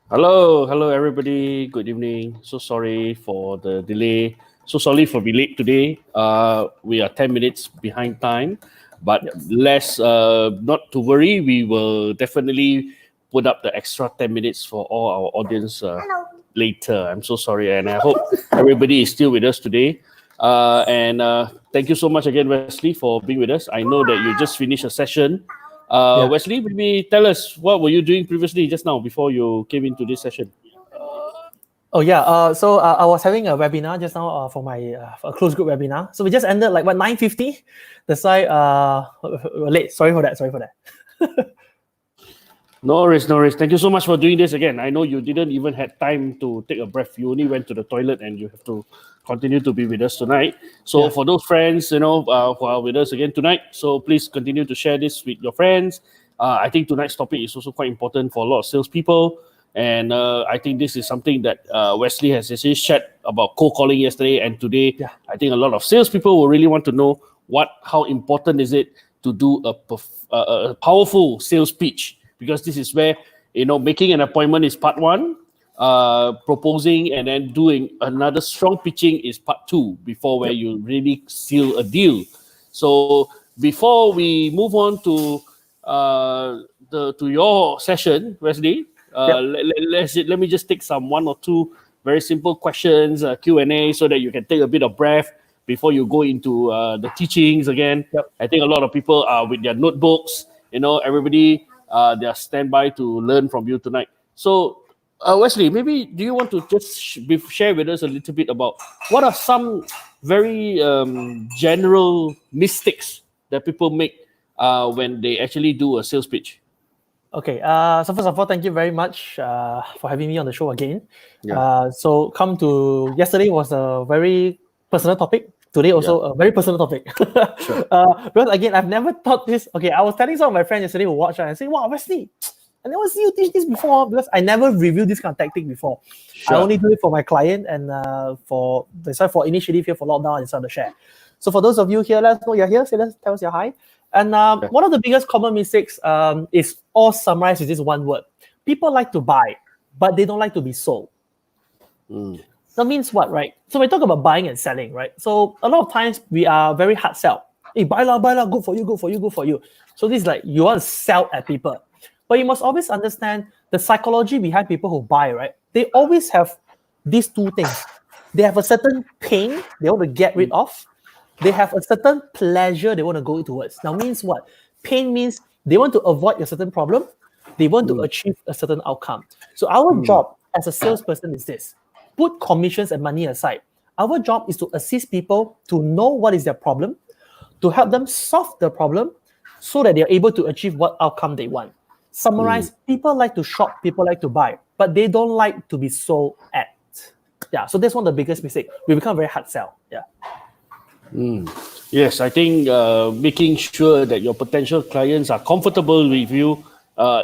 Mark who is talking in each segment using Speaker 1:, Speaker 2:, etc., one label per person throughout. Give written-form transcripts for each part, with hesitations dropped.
Speaker 1: Hello, everybody. Good evening. So sorry for the delay. So sorry for being late today. We are 10 minutes behind time, but
Speaker 2: Yes.
Speaker 1: less. Not to worry. We will definitely put up the extra 10 minutes for all our audience later. I'm so sorry, and I hope everybody is still with us today. And thank you so much again, Wesley, for being with us. I know that you just finished a session.
Speaker 2: Yeah.
Speaker 1: Wesley, maybe tell us what were you doing previously just now before you came into this session?
Speaker 2: Oh yeah. So I was having a webinar just now for my for a closed group webinar. So we just ended like what 9:50. That's why we're late. Sorry for that. Sorry for that.
Speaker 1: No worries, no worries. Thank you so much for doing this again. I know you didn't even had time to take a breath. You only went to the toilet and you have to continue to be with us tonight. So
Speaker 2: Yeah.
Speaker 1: for those friends, who are with us again tonight, so please continue to share this with your friends. I think tonight's topic is also quite important for a lot of salespeople. And I think this is something that Wesley has actually shared about cold calling yesterday and today.
Speaker 2: Yeah.
Speaker 1: I think a lot of salespeople will really want to know how important is it to do a powerful sales pitch, because this is where making an appointment is part one, proposing and then doing another strong pitching is part two, before where
Speaker 2: Yep.
Speaker 1: you really seal a deal. So before we move on to your session, Wesley,
Speaker 2: Yep.
Speaker 1: let me just take some one or two very simple questions, Q&A, so that you can take a bit of breath before you go into the teachings again.
Speaker 2: Yep.
Speaker 1: I think a lot of people are with their notebooks. Everybody, they are standby to learn from you tonight. So, Wesley, maybe do you want to just share with us a little bit about what are some very general mistakes that people make when they actually do a sales pitch?
Speaker 2: Okay. So first of all, thank you very much for having me on the show again.
Speaker 1: Yeah.
Speaker 2: So come to yesterday was a very personal topic. Today
Speaker 1: Yeah.
Speaker 2: also a very personal topic.
Speaker 1: Sure.
Speaker 2: Because again, I've never thought this. Okay, I was telling some of my friends yesterday who watched and saying, "Wow, Wesley, I never see you teach this before because I never reviewed this kind of tactic before. I
Speaker 1: Sure.
Speaker 2: only do it for my client and for initiative here for lockdown and decided to share. So for those of you here, let us know you're here. Tell us you're hi. And
Speaker 1: Yeah.
Speaker 2: one of the biggest common mistakes is all summarized with this one word. People like to buy, but they don't like to be sold. That means what, right? So we talk about buying and selling, right? So a lot of times we are very hard sell. Hey, buy lah, good for you, good for you, good for you. So this is like you want to sell at people. But you must always understand the psychology behind people who buy, right? They always have these two things. They have a certain pain they want to get rid of. They have a certain pleasure they want to go towards. Now means what? Pain means they want to avoid a certain problem. They want to achieve a certain outcome. So our job as a salesperson is this. Put commissions and money aside. Our job is to assist people to know what is their problem, to help them solve the problem so that they're able to achieve what outcome they want. Summarize, people like to shop, people like to buy, but they don't like to be sold at. Yeah, so that's one of the biggest mistakes. We become very hard sell. Yeah.
Speaker 1: Yes, I think making sure that your potential clients are comfortable with you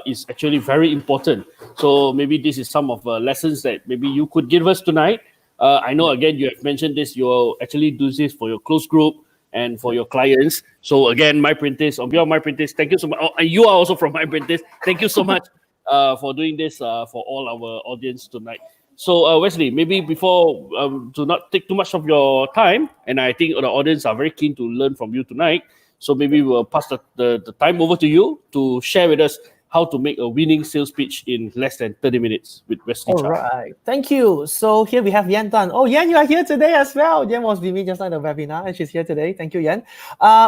Speaker 1: is actually very important. So maybe this is some of the lessons that maybe you could give us tonight. I know again you have mentioned this. You actually do this for your close group and for your clients. So again, My Printers, on behalf of My Printers, thank you so much. Oh, and you are also from My Printers. Thank you so much for doing this for all our audience tonight. So Wesley, maybe before to not take too much of your time, and I think the audience are very keen to learn from you tonight. So maybe we'll pass the time over to you to share with us how to make a winning sales pitch in less than 30 minutes with Wesley
Speaker 2: All
Speaker 1: Chow.
Speaker 2: right. Thank you. So here we have Yan Tan. Oh, Yan, you are here today as well. Yan was with me just on the webinar and she's here today. Thank you, Yan.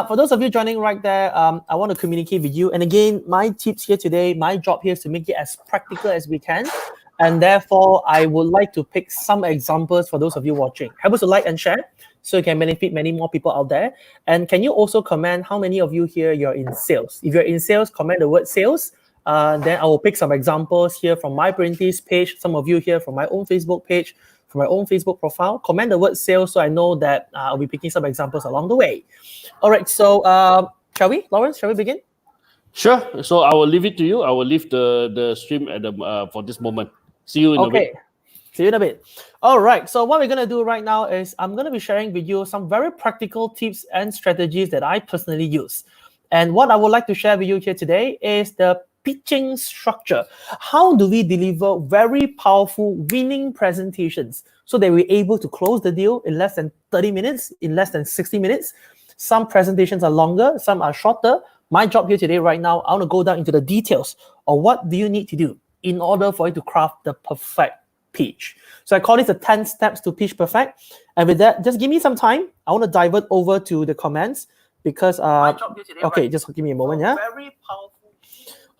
Speaker 2: For those of you joining right there, I want to communicate with you. And again, my tips here today, my job here is to make it as practical as we can. And therefore, I would like to pick some examples for those of you watching. Help us to like and share so you can benefit many more people out there. And can you also comment how many of you here you're in sales? If you're in sales, comment the word sales. Then I will pick some examples here from my Printies page, some of you here from my own Facebook page, from my own Facebook profile. Comment the word sales so I know that I'll be picking some examples along the way. All right, so shall we, Lawrence, shall we begin?
Speaker 1: Sure. So I will leave it to you. I will leave the stream at the for this moment. See you in a bit.
Speaker 2: Okay, see you in a bit. All right, so what we're going to do right now is I'm going to be sharing with you some very practical tips and strategies that I personally use. And what I would like to share with you here today is the pitching structure. How do we deliver very powerful winning presentations so that we're able to close the deal in less than 30 minutes, in less than 60 minutes? Some presentations are longer, some are shorter. My job here today, right now, I want to go down into the details of what do you need to do in order for you to craft the perfect pitch. So I call this the 10 steps to pitch perfect. And with that, just give me some time. I want to divert over to the comments because, okay, right? Just give me a moment, yeah? Very powerful.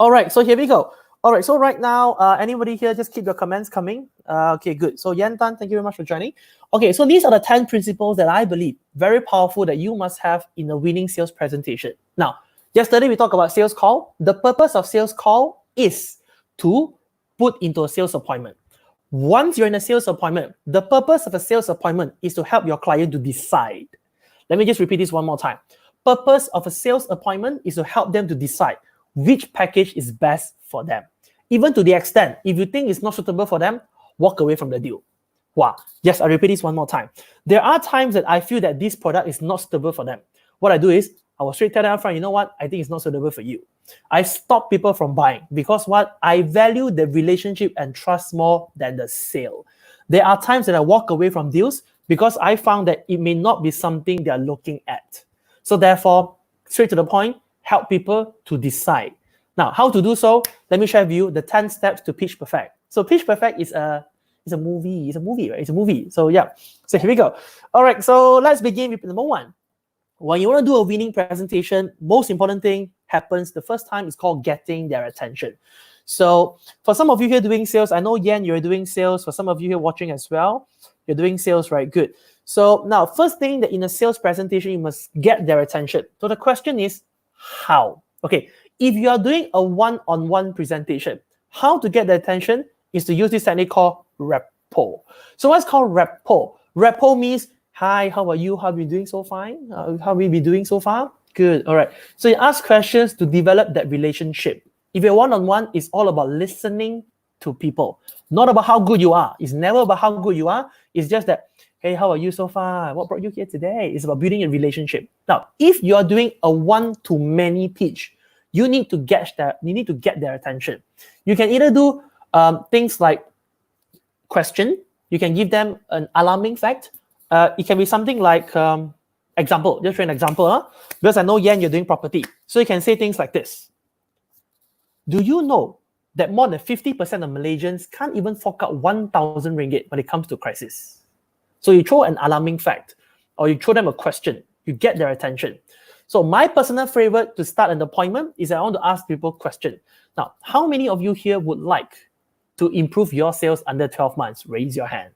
Speaker 2: All right, so here we go. All right, so right now, anybody here, just keep your comments coming. Okay, good. So Yan Tan, thank you very much for joining. Okay, so these are the 10 principles that I believe very powerful that you must have in a winning sales presentation. Now, yesterday we talked about sales call. The purpose of sales call is to put into a sales appointment. Once you're in a sales appointment, the purpose of a sales appointment is to help your client to decide. Let me just repeat this one more time. Purpose of a sales appointment is to help them to decide which package is best for them. Even to the extent, if you think it's not suitable for them, walk away from the deal. Wow. Yes, I repeat this one more time. There are times that I feel that this product is not suitable for them. What I do is, I will straight tell them up front, you know what? I think it's not suitable for you. I stop people from buying because what? I value the relationship and trust more than the sale. There are times that I walk away from deals because I found that it may not be something they're looking at. So therefore, straight to the point, help people to decide. Now, how to do so? Let me share with you the 10 steps to pitch perfect. So pitch perfect is a movie. It's a movie, right? It's a movie. So yeah. So here we go. All right. So let's begin with number one. When you want to do a winning presentation, most important thing happens the first time is called getting their attention. So for some of you here doing sales, I know Yan, you're doing sales. For some of you here watching as well, you're doing sales, right? Good. So now, first thing that in a sales presentation, you must get their attention. So the question is, how? Okay, if you are doing a one-on-one presentation, how to get their attention is to use this technique called rapport. So what's called rapport? Rapport means, hi, how are you? How have you been doing so fine? How have you been doing so far? Good. All right. So you ask questions to develop that relationship. If you're one-on-one, it's all about listening to people, not about how good you are. It's never about how good you are. It's just that, hey, how are you so far? What brought you here today? It's about building a relationship. Now, if you are doing a one-to-many pitch, you need to get their attention. You can either do things like question. You can give them an alarming fact. It can be something like example. Just for an example, because I know Yan, you're doing property. So you can say things like this. Do you know that more than 50% of Malaysians can't even fork out 1,000 ringgit when it comes to crisis? So you throw an alarming fact, or you throw them a question. You get their attention. So my personal favorite to start an appointment is I want to ask people a question. Now, how many of you here would like to improve your sales under 12 months? Raise your hand.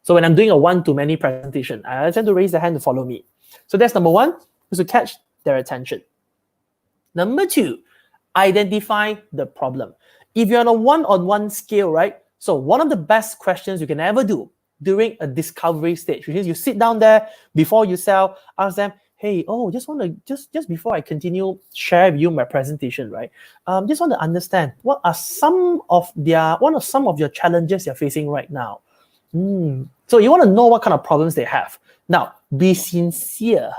Speaker 2: So when I'm doing a one-to-many presentation, I tend to raise the hand to follow me. So that's number one, is to catch their attention. Number two, identify the problem. If you're on a one-on-one scale, right? So one of the best questions you can ever do during a discovery stage, which is you sit down there before you sell, ask them, hey, just before I continue share with you my presentation, right? Just want to understand what are some of your challenges you're facing right now. So you want to know what kind of problems they have. Now, be sincere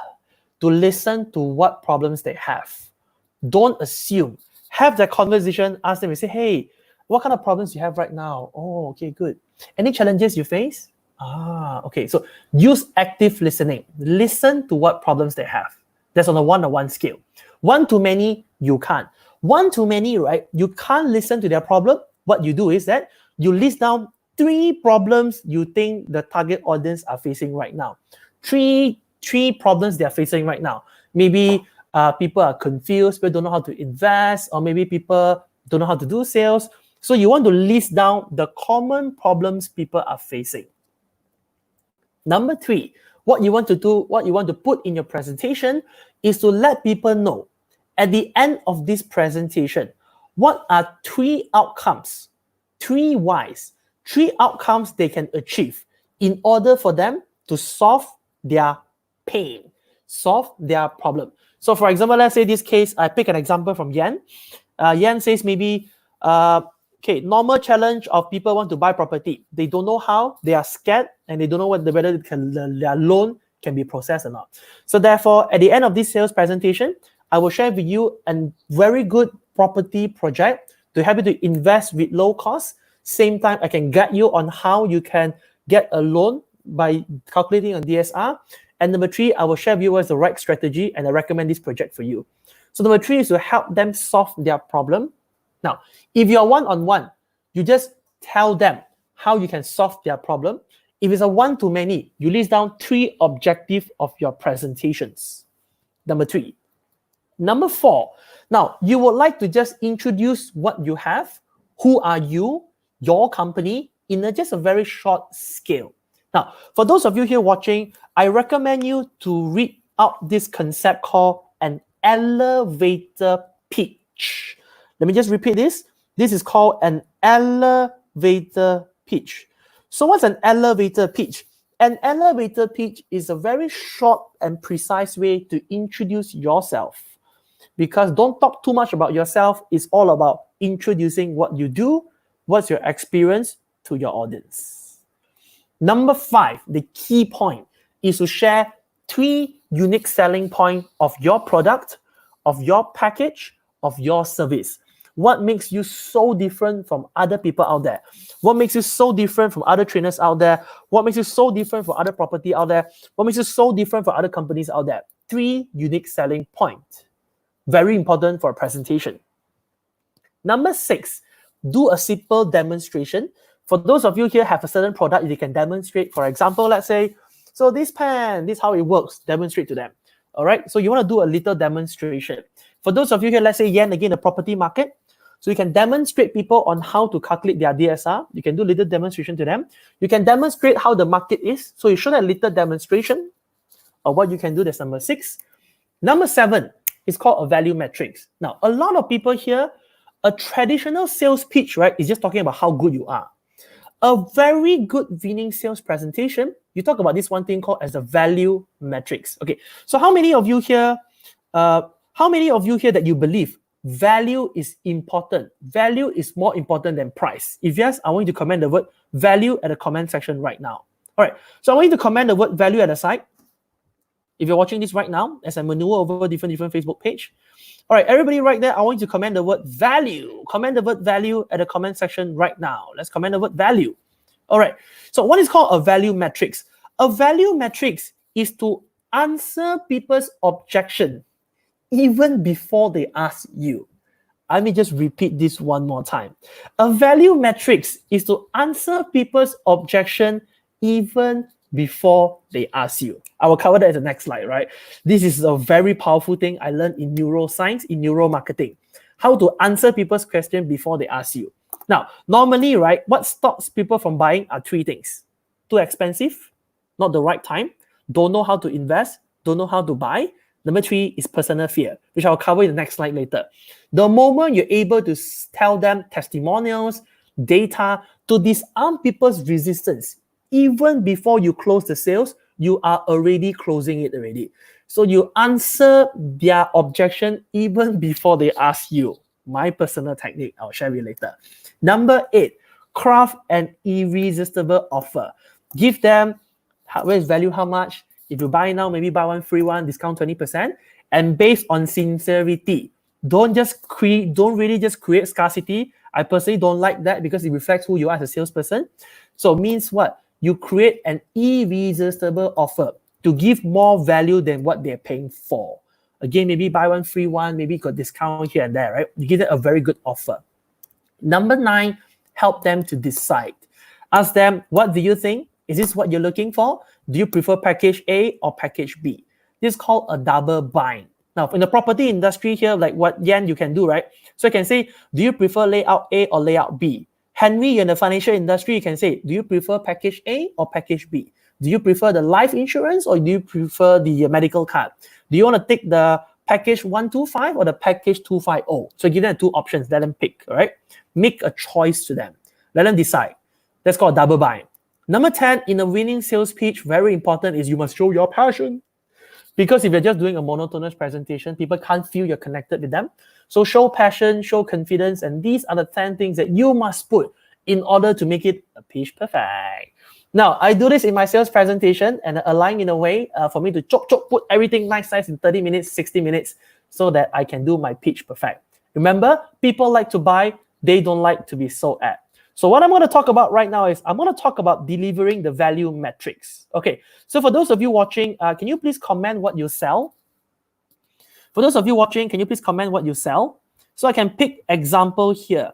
Speaker 2: to listen to what problems they have. Don't assume. Have that conversation, ask them and say, hey, what kind of problems you have right now? Oh, okay, good. Any challenges you face? Okay. So use active listening. Listen to what problems they have. That's on a one-on-one scale. One-to-many, you can't. One-to-many, right? You can't listen to their problem. What you do is that you list down 3 problems you think the target audience are facing right now. Three problems they are facing right now. Maybe people are confused, people don't know how to invest, or maybe people don't know how to do sales. So you want to list down the common problems people are facing. Number 3, what you want to put in your presentation is to let people know at the end of this presentation, what are 3 outcomes, 3 whys, 3 outcomes they can achieve in order for them to solve their pain, solve their problem. So for example, let's say this case, I pick an example from Yan. Yan says maybe, normal challenge of people want to buy property. They don't know how, they are scared, and they don't know whether their loan can be processed or not. So therefore, at the end of this sales presentation, I will share with you a very good property project to help you to invest with low cost. Same time, I can guide you on how you can get a loan by calculating a DSR. And number 3, I will share with you what's the right strategy, and I recommend this project for you. So number 3 is to help them solve their problem. Now, if you're one-on-one, you just tell them how you can solve their problem. If it's a one-to-many, you list down 3 objectives of your presentations. Number 3. Number 4, now you would like to just introduce what you have, who are you, your company, in just a very short scale. Now, for those of you here watching, I recommend you to read out this concept called an elevator pitch. Let me just repeat this. This is called an elevator pitch. So what's an elevator pitch? An elevator pitch is a very short and precise way to introduce yourself. Because don't talk too much about yourself. It's all about introducing what you do, what's your experience to your audience. Number 5, the key point is to share 3 unique selling points of your product, of your package, of your service. What makes you so different from other people out there? What makes you so different from other trainers out there? What makes you so different from other property out there? What makes you so different from other companies out there? 3 unique selling points. Very important for a presentation. Number 6, do a simple demonstration. For those of you here have a certain product you can demonstrate. For example, let's say, so this pen, this is how it works. Demonstrate to them. All right. So you want to do a little demonstration. For those of you here, let's say, Yan, again, the property market. So you can demonstrate people on how to calculate their DSR. You can do a little demonstration to them. You can demonstrate how the market is. So you show a little demonstration of what you can do. That's number 6. Number 7 is called a value matrix. Now, a lot of people here, a traditional sales pitch, right, is just talking about how good you are. A very good winning sales presentation, you talk about this one thing called as a value matrix. Okay, so how many of you here that you believe value is important? Value is more important than price. If yes, I want you to comment the word value at the comment section right now. All right, so I want you to comment the word value at the side. If you're watching this right now, as I maneuver over different Facebook page. All right, everybody right there, I want you to comment the word value. Comment the word value at the comment section right now. Let's comment the word value. All right, so what is called a value matrix? A value matrix is to answer people's objection even before they ask you. Let me just repeat this one more time. A value matrix is to answer people's objection even before they ask you. I will cover that in the next slide, right? This is a very powerful thing I learned in neuroscience, in neuromarketing. How to answer people's question before they ask you. Now, normally, right, what stops people from buying are 3 things. Too expensive, not the right time, don't know how to invest, don't know how to buy. Number 3 is personal fear, which I'll cover in the next slide later. The moment you're able to tell them testimonials, data, to disarm people's resistance, even before you close the sales, you are already closing it already. So you answer their objection even before they ask you. My personal technique, I'll share with you later. Number 8, craft an irresistible offer. Give them, where is value, how much? If you buy now, maybe buy one, free one, discount 20%. And based on sincerity. Don't really just create scarcity. I personally don't like that because it reflects who you are as a salesperson. So it means what? You create an irresistible offer to give more value than what they're paying for. Again, maybe buy one, free one, maybe got discount here and there, right? You give them a very good offer. Number 9, help them to decide. Ask them, what do you think? Is this what you're looking for? Do you prefer package A or package B? This is called a double bind. Now, in the property industry here, like what Yan you can do, right? So you can say, do you prefer layout A or layout B? Henry, in the financial industry, you can say, do you prefer package A or package B? Do you prefer the life insurance or do you prefer the medical card? Do you want to take the package 125 or the package 250? So give them 2 options, let them pick, all right? Make a choice to them. Let them decide. That's called double bind. Number 10, in a winning sales pitch, very important is you must show your passion. Because if you're just doing a monotonous presentation, people can't feel you're connected with them. So show passion, show confidence, and these are the 10 things that you must put in order to make it a pitch perfect. Now, I do this in my sales presentation and align in a way for me to put everything nice in 30 minutes, 60 minutes, so that I can do my pitch perfect. Remember, people like to buy, they don't like to be sold at. So what I'm going to talk about right now is I'm going to talk about delivering the value metrics. Okay, so for those of you watching, can you please comment what you sell? For those of you watching, can you please comment what you sell? So I can pick example here.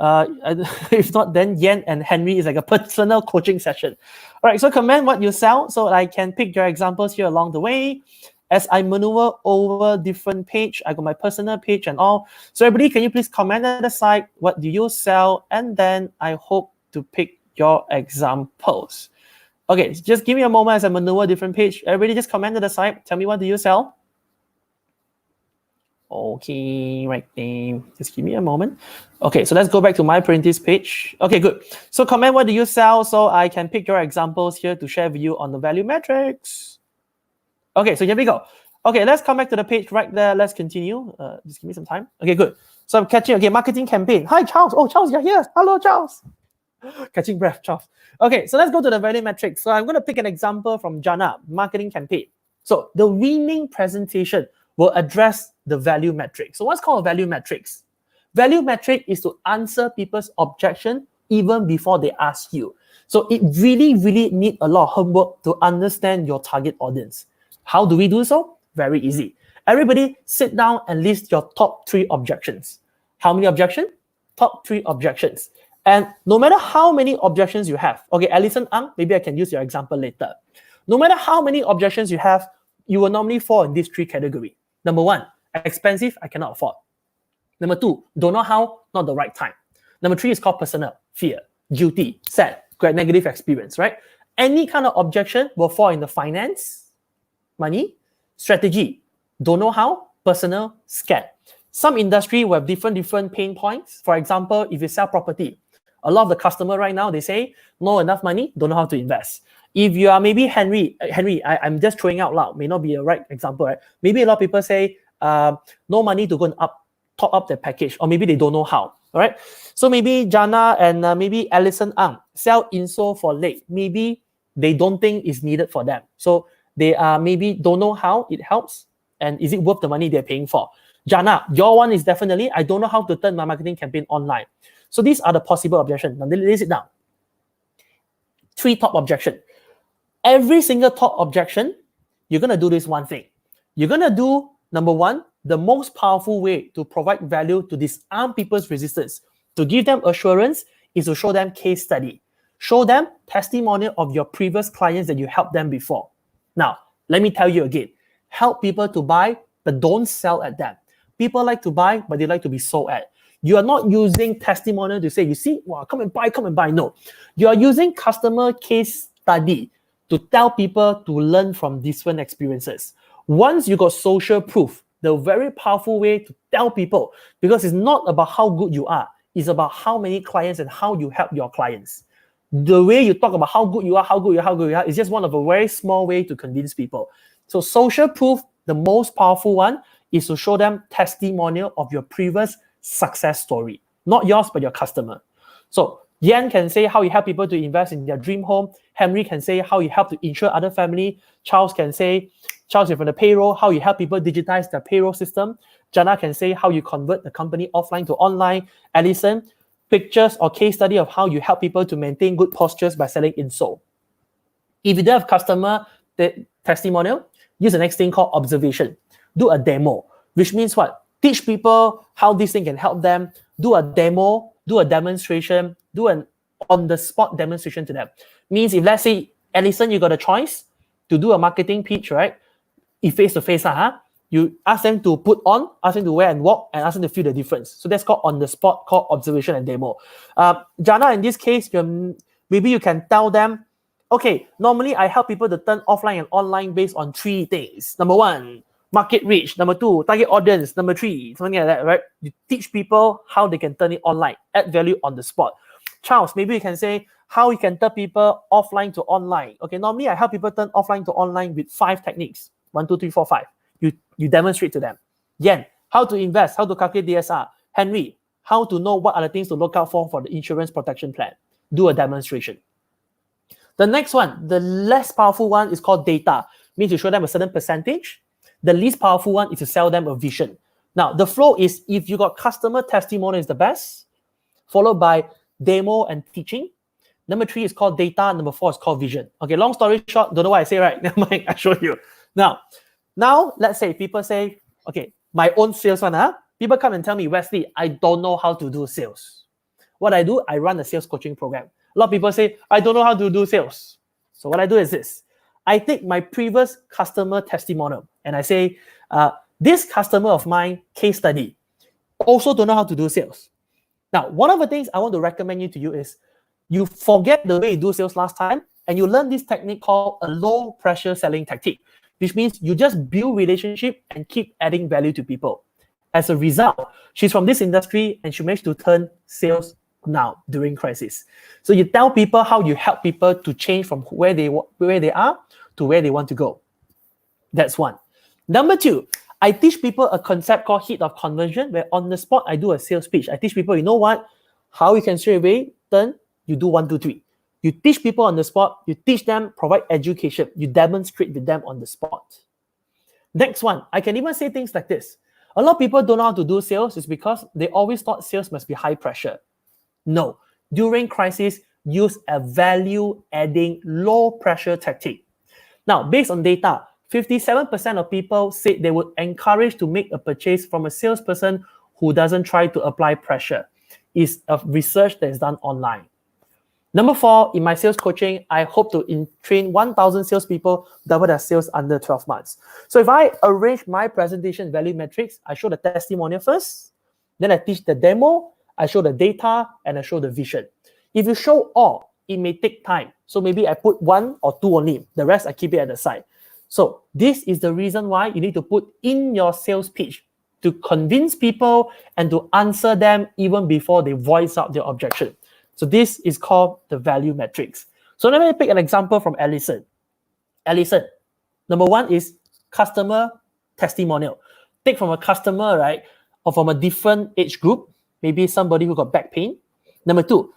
Speaker 2: If not, then Yen and Henry is like a personal coaching session. All right, so comment what you sell so I can pick your examples here along the way. As I maneuver over different page, I got my personal page and all. So everybody, can you please comment at the side, what do you sell? And then I hope to pick your examples. Okay, just give me a moment as I maneuver different page. Everybody just comment at the side. Tell me what do you sell? Okay, right there. Just give me a moment. Okay, so let's go back to my apprentice page. Okay, good. So comment what do you sell so I can pick your examples here to share with you on the value metrics. Okay, so here we go. Okay, let's come back to the page right there. Let's continue. Just give me some time. Okay, good. So I'm catching, okay, marketing campaign. Hi, Charles. Oh, Charles, you're here. Hello, Charles. Catching breath, Charles. Okay, so let's go to the value metrics. So I'm going to pick an example from Jana, marketing campaign. So the winning presentation will address the value metric. So what's called value metrics? Value metric is to answer people's objection even before they ask you. So it really need a lot of homework to understand your target audience. How do we do so? Very easy. Everybody sit down and list your top 3 objections. How many objections? Top 3 objections. And no matter how many objections you have, okay, Alison Ang, maybe I can use your example later. No matter how many objections you have, you will normally fall in these 3 categories. Number 1, expensive, I cannot afford. Number 2, don't know how, not the right time. Number 3 is called personal, fear, guilty, sad, negative experience, right? Any kind of objection will fall in the finance, money, strategy, don't know how, personal, scared. Some industry will have different pain points. For example, if you sell property, a lot of the customer right now, they say, no enough money, don't know how to invest. If you are maybe Henry, I'm just throwing out loud, may not be a right example, right? Maybe a lot of people say, no money to go and top up their package, or maybe they don't know how, all right? So maybe Jana and maybe Alison Ang sell insole for leg. Maybe they don't think it's needed for them. So they maybe don't know how it helps, and is it worth the money they're paying for? Jana, your one is definitely, I don't know how to turn my marketing campaign online. So these are the possible objections. Now list it down. 3 top objections. Every single top objection, you're going to do this one thing. You're going to do, number 1, the most powerful way to provide value to disarm people's resistance, to give them assurance, is to show them case study. Show them testimonial of your previous clients that you helped them before. Now, let me tell you again. Help people to buy, but don't sell at them. People like to buy, but they like to be sold at. You are not using testimonial to say, you see, wow, come and buy. No. You are using customer case study to tell people to learn from different experiences. Once you got social proof, the very powerful way to tell people, because it's not about how good you are, it's about how many clients and how you help your clients. The way you talk about how good you are, is just one of a very small way to convince people. So social proof, the most powerful one, is to show them testimonial of your previous success story. Not yours, but your customer. So Yan can say how you help people to invest in their dream home. Henry can say how you help to insure other family. Charles can say, Charles from the payroll, how you help people digitize their payroll system. Jana can say how you convert the company offline to online. Alison, pictures or case study of how you help people to maintain good postures by selling insole. If you don't have customer testimonial, use the next thing called observation. Do a demo, which means what? Teach people how this thing can help them. Do a demo, do a demonstration, do an on-the-spot demonstration to them. Means if, let's say, Alison, you got a choice to do a marketing pitch, right? If face-to-face, you ask them to put on, ask them to wear and walk, and ask them to feel the difference. So that's called on-the-spot, called observation and demo. Jana, in this case, maybe you can tell them, okay, normally I help people to turn offline and online based on 3 things. Number 1, market reach. Number 2, target audience. Number 3, something like that, right? You teach people how they can turn it online, add value on the spot. Charles, maybe you can say how you can turn people offline to online. Okay, normally I help people turn offline to online with 5 techniques. 1, 2, 3, 4, 5. You demonstrate to them. Yen, how to invest, how to calculate DSR. Henry, how to know what are the things to look out for the insurance protection plan. Do a demonstration. The next one, the less powerful one, is called data. Means you show them a certain percentage. The least powerful one is to sell them a vision. Now, the flow is if you got customer testimony is the best, followed by demo and teaching. Number 3 is called data. Number 4 is called vision. Okay, long story short, don't know what I say, right? Never mind, I show you. Now, let's say people say, okay, my own sales one, people come and tell me, Wesley, I don't know how to do sales. What I do, I run a sales coaching program. A lot of people say, I don't know how to do sales. So what I do is this. I take my previous customer testimonial and I say, this customer of mine, case study, also don't know how to do sales. Now, one of the things I want to recommend you is you forget the way you do sales last time and you learn this technique called a low pressure selling tactic, which means you just build relationship and keep adding value to people. As a result, she's from this industry and she managed to turn sales now during crisis. So you tell people how you help people to change from where they are to where they want to go. That's one. Number 2, I teach people a concept called heat of conversion, where on the spot I do a sales pitch. I teach people, you know what, how you can straight away turn. You do 1, 2, 3. You teach people on the spot. You teach them, provide education. You demonstrate with them on the spot. Next one, I can even say things like this. A lot of people don't know how to do sales is because they always thought sales must be high pressure. No, during crisis, use a value-adding low-pressure tactic. Now, based on data, 57% of people said they would encourage to make a purchase from a salesperson who doesn't try to apply pressure. It's a research that is done online. Number 4, in my sales coaching, I hope to train 1,000 salespeople double their sales under 12 months. So if I arrange my presentation value metrics, I show the testimonial first, then I teach the demo, I show the data, and I show the vision. If you show all, it may take time. So maybe I put 1 or 2 only. The rest, I keep it at the side. So this is the reason why you need to put in your sales pitch to convince people and to answer them even before they voice out their objection. So this is called the value metrics. So let me pick an example from Allison. Allison, number 1 is customer testimonial. Take from a customer, right, or from a different age group, maybe somebody who got back pain. Number 2,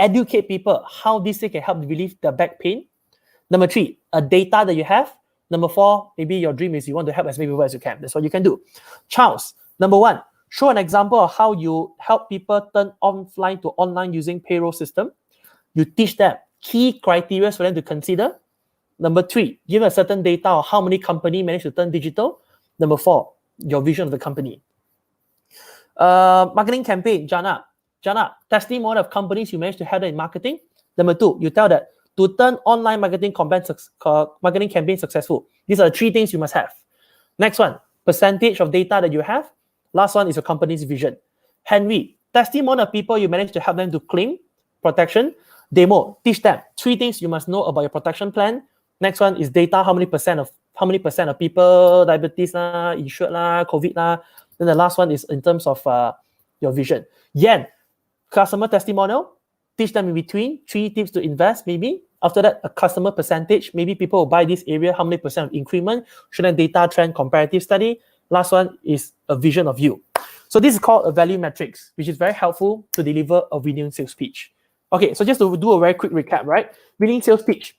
Speaker 2: educate people how this thing can help relieve the back pain. Number 3, a data that you have. Number 4, maybe your dream is you want to help as many people as you can. That's what you can do. Charles, number 1, show an example of how you help people turn offline to online using payroll system. You teach them key criteria for them to consider. Number 3, give a certain data of how many companies manage to turn digital. Number 4, your vision of the company. Marketing campaign, Jana, testimony of companies you managed to have in marketing. Number 2, you tell that to turn online marketing campaign successful, these are the 3 things you must have. Next one, percentage of data that you have. Last one is your company's vision. Henry, testimony of people you managed to help them to claim protection. Demo, teach them 3 things you must know about your protection plan. Next one is data, how many percent of people, diabetes lah, insured lah, COVID lah. Then the last one is in terms of your vision. Yan, customer testimonial, teach them in between 3 tips to invest maybe. After that, a customer percentage, maybe people will buy this area, how many percent of increment, show them data, trend, comparative study. Last one is a vision of you. So this is called a value matrix, which is very helpful to deliver a winning sales pitch. Okay, so just to do a very quick recap, right? Winning sales pitch,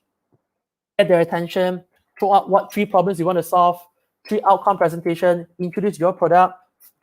Speaker 2: get their attention, throw out what 3 problems you want to solve, 3 outcome presentation, introduce your product,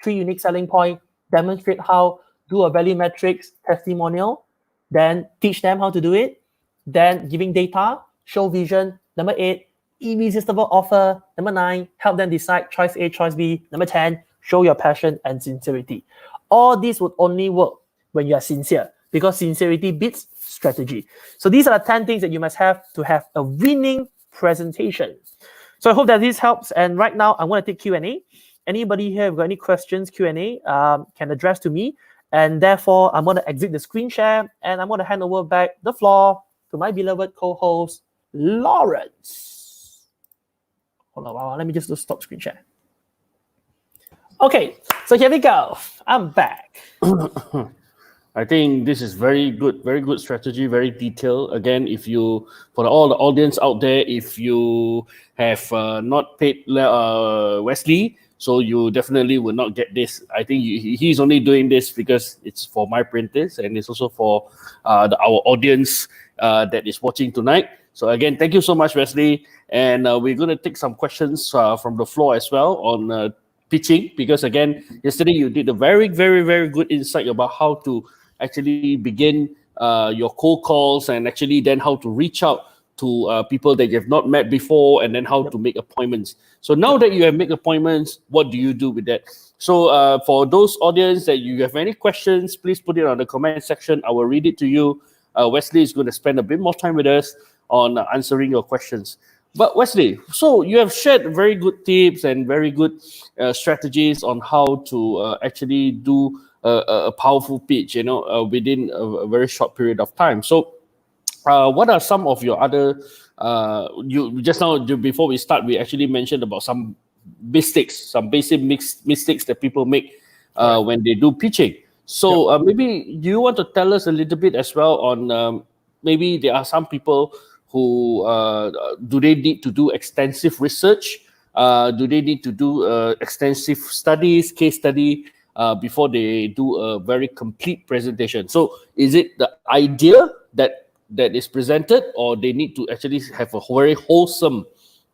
Speaker 2: 3 unique selling points, demonstrate how, do a value matrix testimonial, then teach them how to do it, then giving data, show vision. Number 8, irresistible offer. Number 9, help them decide choice A, choice B. Number 10, show your passion and sincerity. All this would only work when you are sincere, because sincerity beats strategy. So these are the 10 things that you must have to have a winning presentation. So I hope that this helps. And right now, I want to take Q&A. Anybody here who got any questions, Q&A, can address to me. And therefore, I'm going to exit the screen share and I'm going to hand over back the floor to my beloved co-host, Lawrence. Hold on, let me just stop screen share. Okay, so here we go. I'm back.
Speaker 1: I think this is very good strategy, very detailed. Again, if you, for all the audience out there, if you have not paid Wesley, so you definitely will not get this. I think he's only doing this because it's for my printers and it's also for our audience that is watching tonight. So again, thank you so much, Wesley. And we're going to take some questions from the floor as well on pitching, because again, yesterday you did a very, very, very good insight about how to actually begin your cold calls, and actually then how to reach out to people that you have not met before, and then how to make appointments. So now that you have made appointments, what do you do with that? So for those audience that you have any questions, please put it on the comment section. I will read it to you. Wesley is going to spend a bit more time with us on answering your questions. But Wesley, so you have shared very good tips and very good strategies on how to actually do a powerful pitch, within a very short period of time. So what are some of your other, you just now, before we start, we actually mentioned about some mistakes, some basic mistakes that people make when they do pitching. So maybe do you want to tell us a little bit as well on maybe there are some people who do they need to do extensive research? Do they need to do extensive studies, case study, before they do a very complete presentation? So is it the idea that is presented, or they need to actually have a very wholesome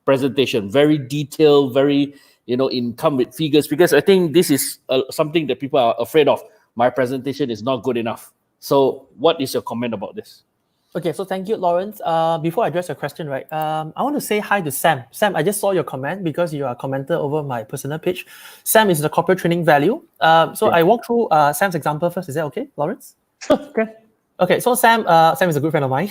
Speaker 1: presentation, very detailed, very, income with figures? Because I think this is something that people are afraid of. My presentation is not good enough. So what is your comment about this?
Speaker 2: Okay, so thank you, Lawrence. Before I address your question, right, I want to say hi to Sam. Sam, I just saw your comment because you are a commenter over my personal page. Sam is the corporate training value. So I walk through Sam's example first. Is that okay, Lawrence?
Speaker 1: Okay.
Speaker 2: Okay, so Sam is a good friend of mine.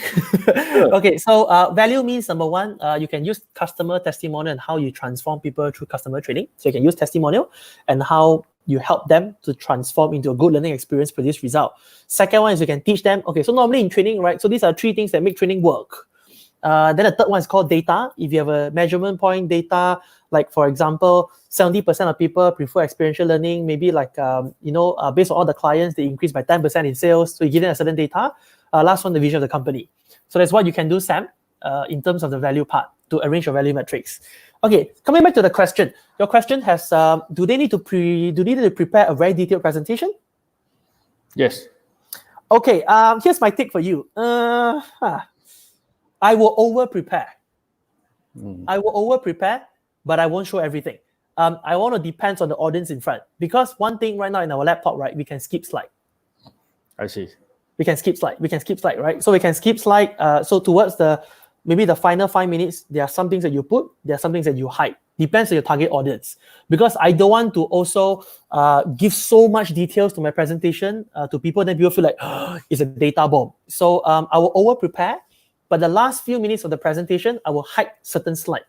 Speaker 2: Okay, so value means, number one, you can use customer testimonial and how you transform people through customer training. So you can use testimonial and how you help them to transform into a good learning experience, produce result. Second one is you can teach them. Okay, so normally in training, right? So these are three things that make training work. Then the third one is called data. If you have a measurement point data, like for example, 70% of people prefer experiential learning, maybe like, based on all the clients, they increase by 10% in sales. So you give them a certain data. Last one, the vision of the company. So that's what you can do, Sam, in terms of the value part to arrange your value metrics. Okay, coming back to the question. Your question has, do they need to prepare a very detailed presentation?
Speaker 1: Yes.
Speaker 2: Okay, here's my take for you. I will over-prepare. I will over-prepare, but I won't show everything. I want to depend on the audience in front. Because one thing right now in our laptop, right, we can skip slide.
Speaker 1: I see.
Speaker 2: We can skip slide, right? So we can skip slide. So towards maybe the final 5 minutes, there are some things that you put, there are some things that you hide. Depends on your target audience. Because I don't want to also give so much details to my presentation to people, then people feel like, it's a data bomb. So I will over-prepare, but the last few minutes of the presentation, I will hide certain slides.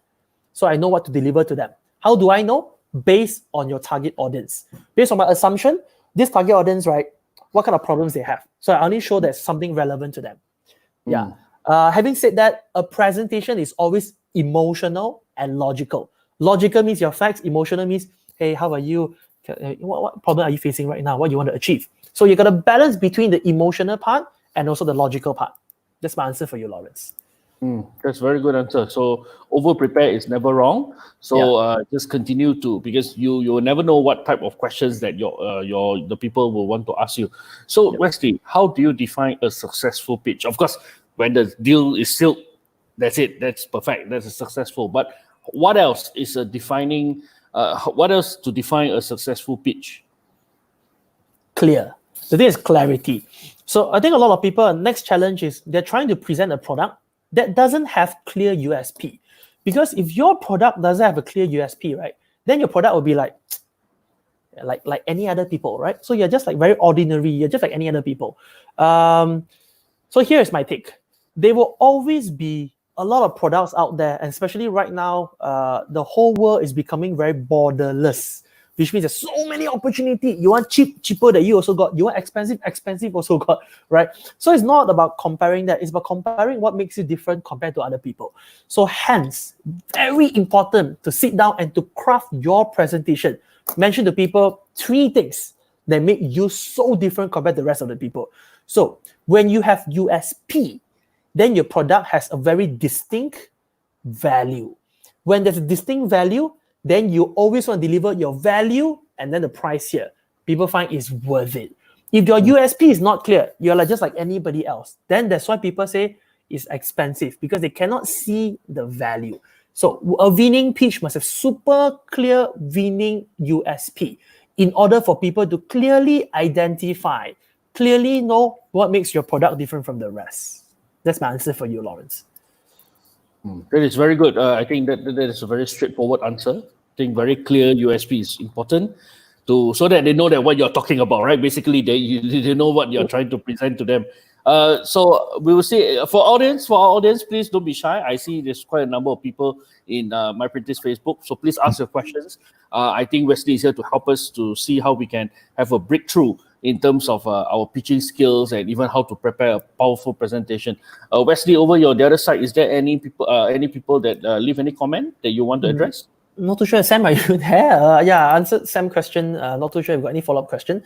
Speaker 2: So I know what to deliver to them. How do I know? Based on your target audience. Based on my assumption, this target audience, right, what kind of problems they have. So I only show there's something relevant to them. Yeah. Having said that, a presentation is always emotional and logical. Logical means your facts. Emotional means, hey, how are you? What problem are you facing right now? What you want to achieve? So you got to balance between the emotional part and also the logical part. That's my answer for you, Lawrence.
Speaker 1: That's a very good answer. So over-prepare is never wrong. So just continue to, because you will never know what type of questions that the people will want to ask you. So Wesley, how do you define a successful pitch? Of course, when the deal is sealed, that's it. That's perfect. That's a successful. But what else is what else to define a successful pitch?
Speaker 2: Clear. The thing is clarity. So I think a lot of people, next challenge is they're trying to present a product that doesn't have clear USP. Because if your product doesn't have a clear USP, right, then your product will be like any other people, right? So you're just like very ordinary. You're just like any other people. So here's my take. There will always be a lot of products out there, and especially right now, the whole world is becoming very borderless, which means there's so many opportunities. You want cheaper that you also got. You want expensive also got, right? So it's not about comparing that. It's about comparing what makes you different compared to other people. So hence, very important to sit down and to craft your presentation. Mention to people 3 things that make you so different compared to the rest of the people. So when you have USP, then your product has a very distinct value. When there's a distinct value, then you always want to deliver your value and then the price here. People find it's worth it. If your USP is not clear, you're just like anybody else. Then that's why people say it's expensive, because they cannot see the value. So a winning pitch must have super clear winning USP in order for people to clearly identify, clearly know what makes your product different from the rest. That's my answer for you, Lawrence.
Speaker 1: That is very good. I think that is a very straightforward answer. I think very clear USP is important so that they know that what you're talking about, right? Basically, they know what you're trying to present to them. So we will see for our audience, please don't be shy. I see there's quite a number of people in MyPrinters Facebook, so please ask your questions. I think Wesley is here to help us to see how we can have a breakthrough in terms of our pitching skills and even how to prepare a powerful presentation. Wesley, over the other side, is there any people that leave any comment that you want to address?
Speaker 2: Not too sure. Sam, are you there? Yeah, I answered Sam's question. Not too sure if you've got any follow-up question.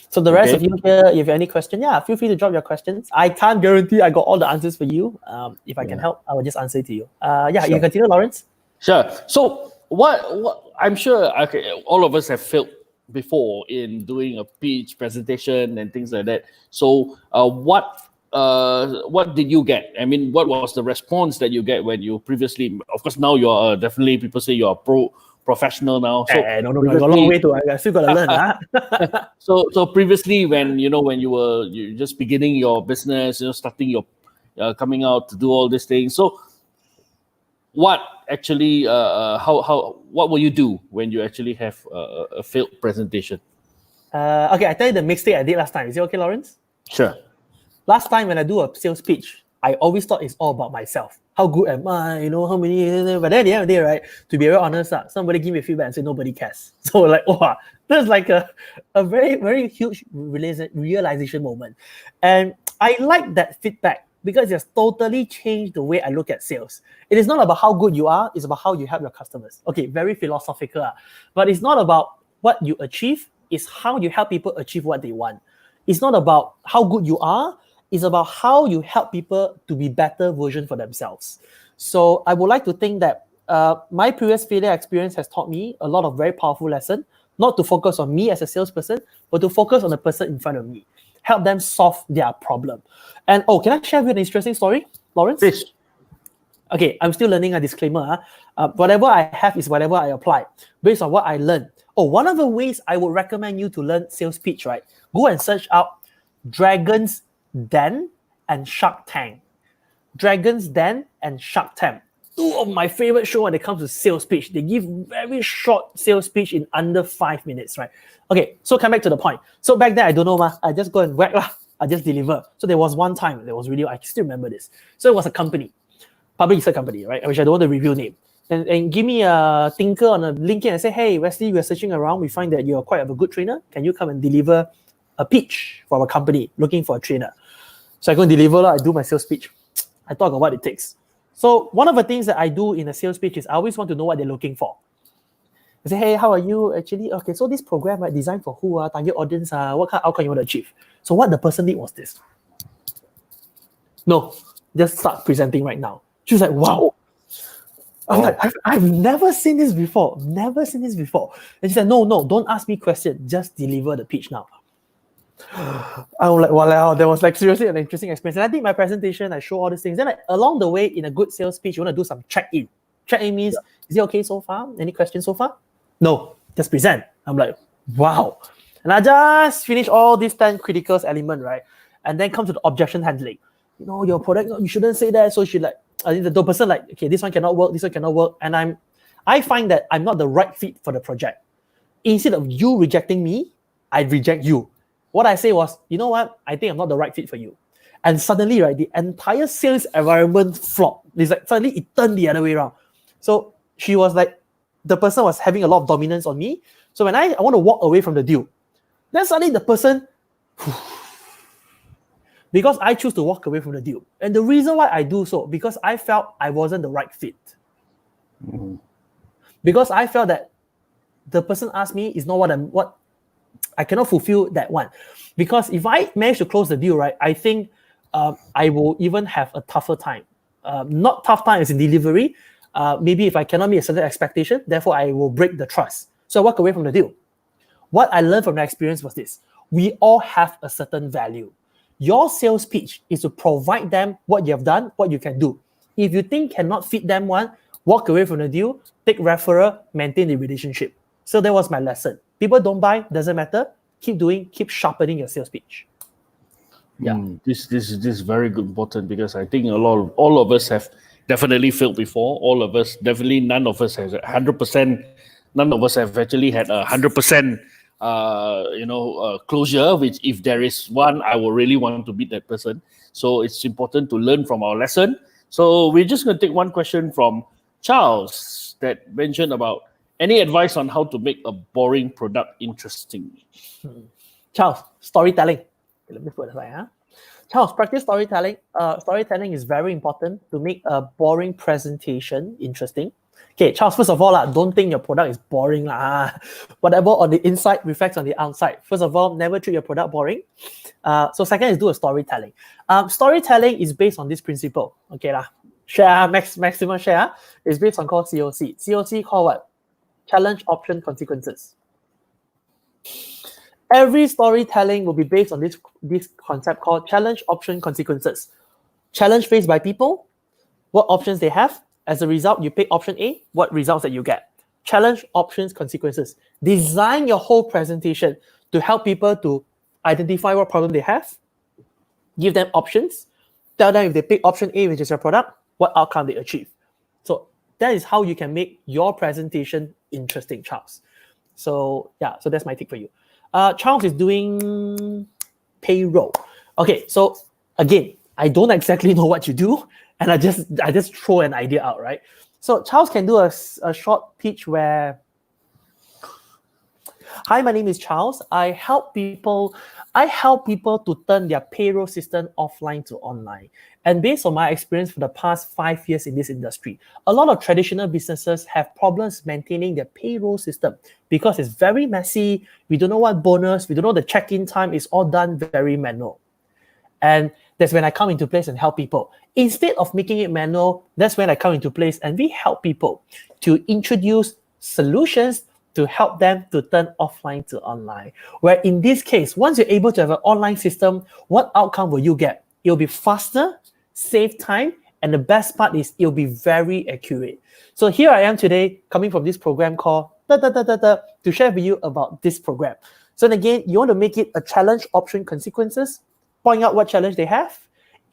Speaker 2: So the rest of you here, if you have any question, feel free to drop your questions. I can't guarantee I got all the answers for you. If I can help, I will just answer it to you. Sure. You continue, Lawrence.
Speaker 1: Sure. So what I'm sure all of us have failed before in doing a pitch presentation and things like that. So what did you get? I mean, what was the response that you get when you previously? Of course, now you are definitely, people say you are professional now. So
Speaker 2: no, I got a long way to. I still got to learn.
Speaker 1: So previously, when you were just beginning your business, starting your coming out to do all these things. So what actually what will you do when you actually have a failed presentation?
Speaker 2: Okay, I tell you the mistake I did last time. Is it okay, Lawrence?
Speaker 1: Sure.
Speaker 2: Last time when I do a sales pitch, I always thought it's all about myself. How good am I? How many? But then at the end of the day, right, to be very honest, somebody give me feedback and say nobody cares. So like, that's like a very, very huge realization moment. And I like that feedback because it has totally changed the way I look at sales. It is not about how good you are, it's about how you help your customers. Okay, very philosophical, but it's not about what you achieve, it's how you help people achieve what they want. It's not about how good you are, it's about how you help people to be better version for themselves. So I would like to think that my previous failure experience has taught me a lot of very powerful lessons, not to focus on me as a salesperson, but to focus on the person in front of me. Help them solve their problem. And can I share with you an interesting story, Lawrence?
Speaker 1: Please.
Speaker 2: Okay, I'm still learning a disclaimer. Whatever I have is whatever I apply, based on what I learned. One of the ways I would recommend you to learn sales pitch, right? Go and search out Dragon's Den and Shark Tank. Dragon's Den and Shark Tank. Two of my favorite shows when it comes to sales pitch. They give very short sales pitch in under 5 minutes, right? Okay, so come back to the point. So back then, I don't know, I just go and whack, I just deliver. So there was one time, there was really, I still remember this. So it was a company, public listed company, right? Which I don't want to reveal name. And give me a thinker on a LinkedIn and say, hey, Wesley, we're searching around. We find that you're quite a good trainer. Can you come and deliver a pitch for our company looking for a trainer? So I go and deliver, I do my sales pitch. I talk about what it takes. So one of the things that I do in a sales pitch is I always want to know what they're looking for. I say, hey, how are you actually? Okay, so this program, right, designed for who? Target audience, what kind of outcome you want to achieve? So what the person did was this. No, just start presenting right now. She was like, wow. I'm like, I've never seen this before. Never seen this before. And she said, no, don't ask me questions. Just deliver the pitch now. I was like, wow, that was like seriously an interesting experience. And I did my presentation, I show all these things. Then along the way, in a good sales pitch, you want to do some check-in. Check-in means, is it okay so far? Any questions so far? No, just present. I'm like, wow. And I just finished all these 10 critical elements, right? And then come to the objection handling. Your product, you shouldn't say that. So she like, I think the person like, okay, this one cannot work, this one cannot work. And I find that I'm not the right fit for the project. Instead of you rejecting me, I reject you. What I say was, you know what? I think I'm not the right fit for you. And suddenly, right, the entire sales environment flopped. It's like suddenly it turned the other way around. So she was like, the person was having a lot of dominance on me. So when I want to walk away from the deal, then suddenly the person, because I choose to walk away from the deal. And the reason why I do so, because I felt I wasn't the right fit. Mm-hmm. Because I felt that the person asked me is not what I cannot fulfill that one. Because if I manage to close the deal, right, I think I will even have a tougher time. Not tough time as in delivery. Maybe if I cannot meet a certain expectation, therefore I will break the trust. So I walk away from the deal. What I learned from the experience was this. We all have a certain value. Your sales pitch is to provide them what you have done, what you can do. If you think cannot fit them one, walk away from the deal, take referral, maintain the relationship. So that was my lesson. People don't buy, doesn't matter. Keep doing, keep sharpening your sales pitch. Yeah.
Speaker 1: This is very good, important, because I think all of us have definitely failed before. All of us, definitely none of us has 100%. None of us have actually had 100%. Closure. Which, if there is one, I will really want to beat that person. So it's important to learn from our lesson. So we're just going to take one question from Charles that mentioned about any advice on how to make a boring product interesting.
Speaker 2: Charles, storytelling. Okay, let me put it aside. Huh? Charles, practice storytelling. Storytelling is very important to make a boring presentation interesting. Okay, Charles, first of all, don't think your product is boring. Whatever on the inside reflects on the outside. First of all, never treat your product boring. So second is do a storytelling. Storytelling is based on this principle. Okay, share, maximum share is based on called COC. COC called what? Challenge, option, consequences. Every storytelling will be based on this concept called challenge, option, consequences. Challenge faced by people, what options they have. As a result, you pick option A, what results that you get. Challenge, options, consequences. Design your whole presentation to help people to identify what problem they have, give them options, tell them if they pick option A, which is your product, what outcome they achieve. So that is how you can make your presentation interesting, Charles. So yeah, so that's my tip for you. Charles is doing payroll. Okay, so again, I don't exactly know what you do, and I just throw an idea out, right? So Charles can do a short pitch where, hi, my name is Charles. I help people to turn their payroll system offline to online. And based on my experience for the past 5 years in this industry, a lot of traditional businesses have problems maintaining their payroll system because it's very messy. We don't know what bonus, we don't know the check-in time. It's all done very manual. And that's when I come into place and help people. Instead of making it manual, that's when I come into place and we help people to introduce solutions to help them to turn offline to online. Where in this case, once you're able to have an online system, what outcome will you get? It'll be faster, save time, and the best part is it'll be very accurate. So here I am today, coming from this program called to share with you about this program. So again, you want to make it a challenge, option, consequences, point out what challenge they have.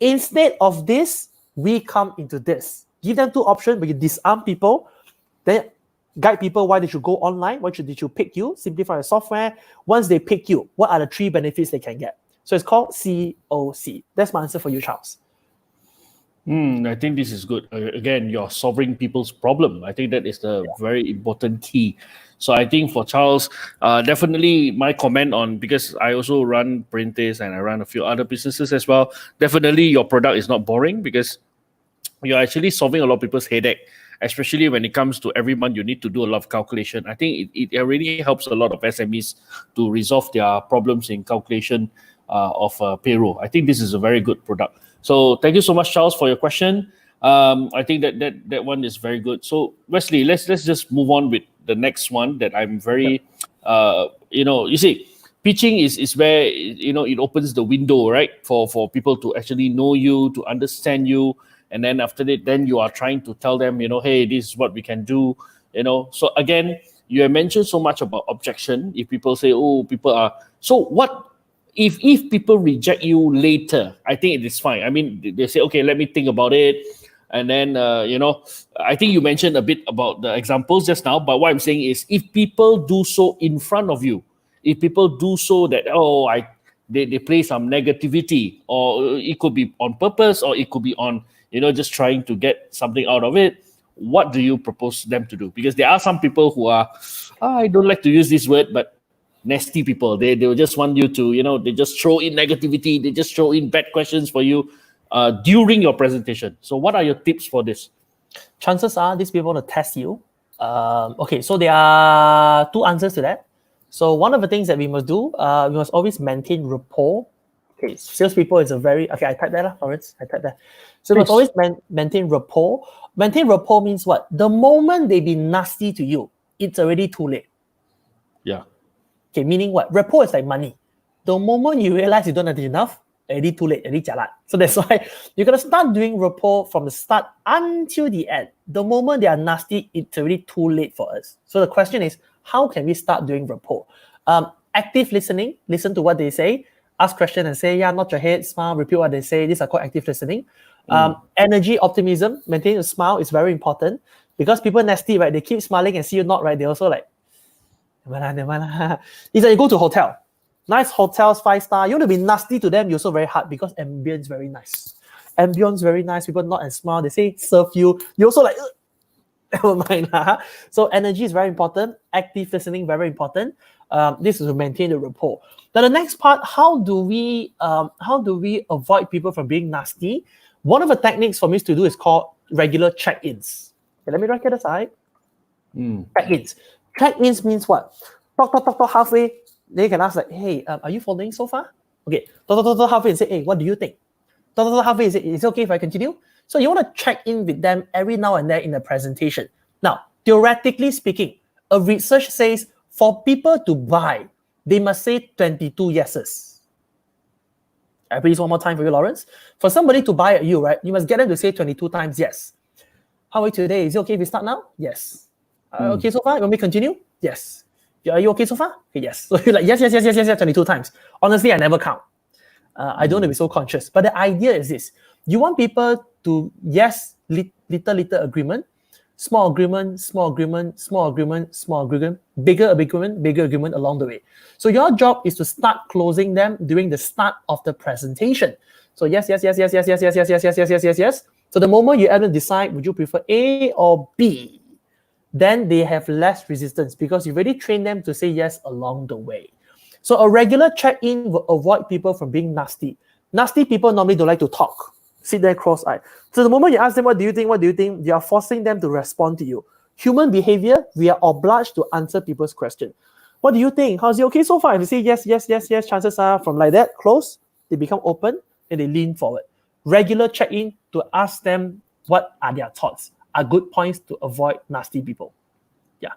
Speaker 2: Instead of this, we come into this. Give them two options, but you disarm people, then guide people why they should go online, why they should pick you, simplify your software. Once they pick you, what are the 3 benefits they can get? So it's called COC. That's my answer for you, Charles.
Speaker 1: I think this is good. Again, you're solving people's problem. I think that is the very important key. So I think for Charles, definitely my comment on, because I also run Printis and I run a few other businesses as well. Definitely your product is not boring because you're actually solving a lot of people's headache, especially when it comes to every month you need to do a lot of calculation. I think it really helps a lot of SMEs to resolve their problems in calculation of payroll. I think this is a very good product. So thank you so much, Charles, for your question. I think that one is very good. So Wesley, let's just move on with the next one that I'm very, you see, pitching is where, it opens the window, right? For people to actually know you, to understand you. And then after that, then you are trying to tell them, hey, this is what we can do, So again, you have mentioned so much about objection. If people say, oh, people are, so what, if people reject you later, I think it is fine. I mean, they say, okay, let me think about it. And then, I think you mentioned a bit about the examples just now, but what I'm saying is if people do so in front of you, if people do so that, they play some negativity, or it could be on purpose, or it could be on, just trying to get something out of it, what do you propose them to do? Because there are some people who are, I don't like to use this word, but nasty people. They will just want you to, they just throw in negativity, they just throw in bad questions for you during your presentation. So what are your tips for this?
Speaker 2: Chances are these people want to test you. Okay, so there are 2 answers to that. So one of the things that we must do, we must always maintain rapport. Okay, salespeople is a very, okay, I typed that, Lawrence, I typed that. So we must always maintain rapport. Maintain rapport means what? The moment they be nasty to you, it's already too late.
Speaker 1: Yeah.
Speaker 2: Okay, meaning what? Rapport is like money. The moment you realize you don't have enough, already too late, already jialat. So that's why you got to start doing rapport from the start until the end. The moment they are nasty, it's already too late for us. So the question is, how can we start doing rapport? Active listening, listen to what they say, ask questions and say, yeah, nod your head, smile, repeat what they say. These are called active listening. Energy, optimism, maintain a smile is very important because people nasty, right? They keep smiling and see you not, right? They also like, it's like you go to a hotel. Nice hotels, 5-star. You want to be nasty to them, you're also very hard because ambience very nice. Ambience very nice. People nod and smile. They say serve you. You also like, never mind. So energy is very important. Active listening very important. This is to maintain the rapport. Now the next part, how do we avoid people from being nasty? One of the techniques for me to do is called regular check-ins. Okay, let me write it aside. Check-ins. Check-ins means what? Talk halfway. Then you can ask like, hey, are you following so far? Okay, talk halfway and say, hey, what do you think? Talk halfway and say, is it okay if I continue? So you want to check in with them every now and then in the presentation. Now, theoretically speaking, a research says for people to buy, they must say 22 yeses. I repeat this one more time for you, Lawrence. For somebody to buy at you, right, you must get them to say 22 times yes. How are you today? Is it okay if we start now? Yes. Okay so far? You want me to continue? Yes. Are you okay so far? Okay, yes. So you're like, yes, 22 times. Honestly, I never count. I don't want to be so conscious. But the idea is this. You want people to, yes, little agreement, small agreement, small agreement, small agreement, small agreement, bigger agreement along the way. So your job is to start closing them during the start of the presentation. So yes. So the moment you ever decide, would you prefer A or B? Then they have less resistance because you've already trained them to say yes along the way. So a regular check-in will avoid people from being nasty. Nasty people normally don't like to talk. Sit there cross-eyed. So the moment you ask them, what do you think? You are forcing them to respond to you. Human behavior, we are obliged to answer people's question. What do you think? How's it okay so far? If you say yes, chances are from like that, close, they become open and they lean forward. Regular check-in to ask them what are their thoughts. Are good points to avoid nasty people. Yeah.